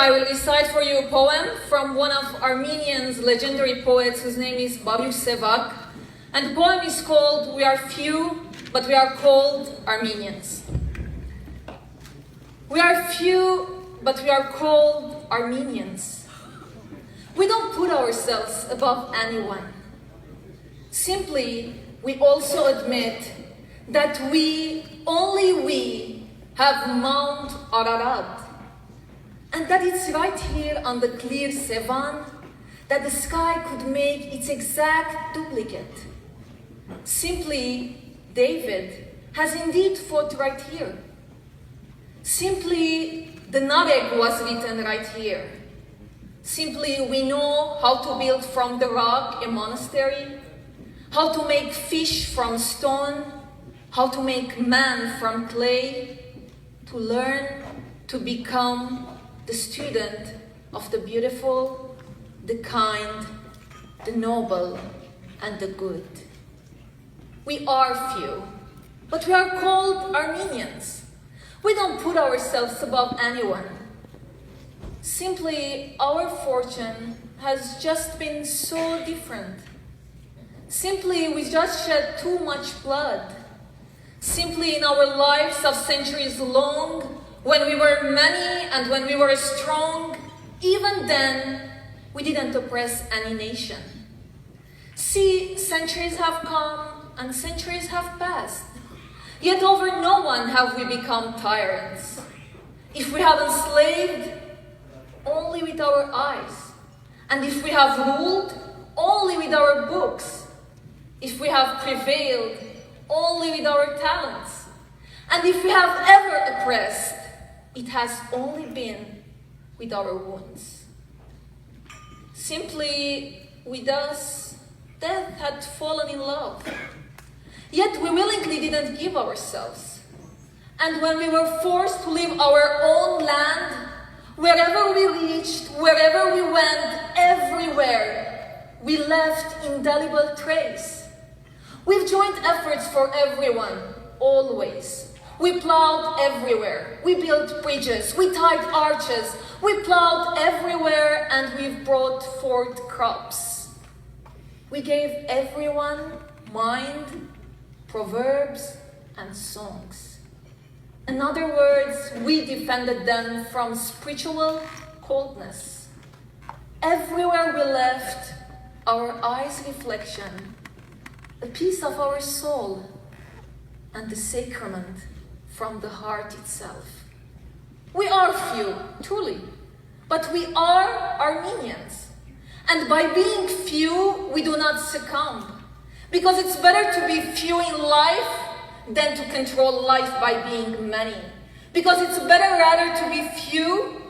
I will recite for you a poem from one of Armenians' legendary poets whose name is Pարույր Սեւակ. And the poem is called We Are Few, but We Are Called Armenians. We are few, but we are called Armenians. We don't put ourselves above anyone. Simply, we also admit that only we, have Mount Ararat. And that it's right here on the clear Sevan that the sky could make its exact duplicate. Simply, David has indeed fought right here. Simply, the Nareg was written right here. Simply, we know how to build from the rock a monastery, how to make fish from stone, how to make man from clay, to learn to become the student of the beautiful, the kind, the noble, and the good. We are few, but we are called Armenians. We don't put ourselves above anyone. Simply, our fortune has just been so different. Simply, we just shed too much blood. Simply, in our lives of centuries long, when we were many and when we were strong, even then, we didn't oppress any nation. See, centuries have come and centuries have passed. Yet over no one have we become tyrants. If we have enslaved, only with our eyes. And if we have ruled, only with our books. If we have prevailed, only with our talents. And if we have ever oppressed, it has only been with our wounds. Simply, with us, death had fallen in love. Yet we willingly didn't give ourselves. And when we were forced to leave our own land, wherever we reached, wherever we went, everywhere, we left indelible trace. We've joined efforts for everyone, always. We plowed everywhere. We built bridges. We tied arches. We plowed everywhere and we've brought forth crops. We gave everyone mind, proverbs, and songs. In other words, we defended them from spiritual coldness. Everywhere we left, our eyes' reflection, a piece of our soul, and the sacrament from the heart itself. We are few, truly, but we are Armenians. And by being few, we do not succumb. Because it's better to be few in life than to control life by being many. Because it's better rather to be few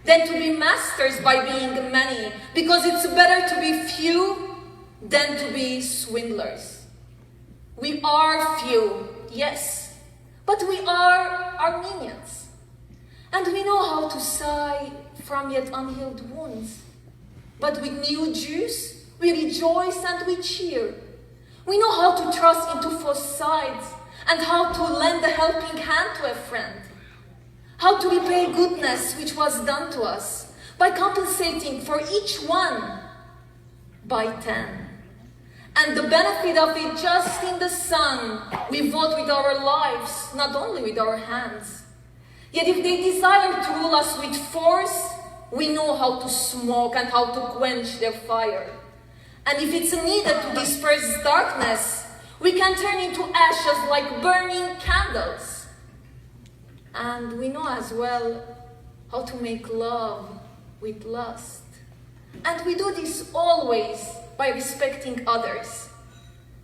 than to be masters by being many. Because it's better to be few than to be swindlers. We are few, yes. But we are Armenians, and we know how to sigh from yet unhealed wounds. But with new juice, we rejoice and we cheer. We know how to trust into false sides and how to lend a helping hand to a friend. How to repay goodness which was done to us by compensating for each one by 10. And the benefit of it just in the sun, we vote with our lives, not only with our hands. Yet if they desire to rule us with force, we know how to smoke and how to quench their fire. And if it's needed to disperse darkness, we can turn into ashes like burning candles. And we know as well how to make love with lust. And we do this always by respecting others.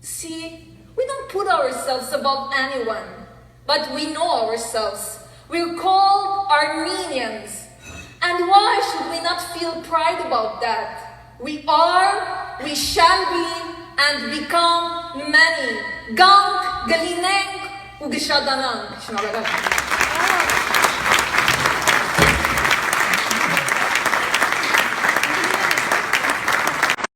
See, we don't put ourselves above anyone, but we know ourselves. We're called Armenians. And why should we not feel pride about that? We are, we shall be, and become many. Gank, galinenk, ugishadanank.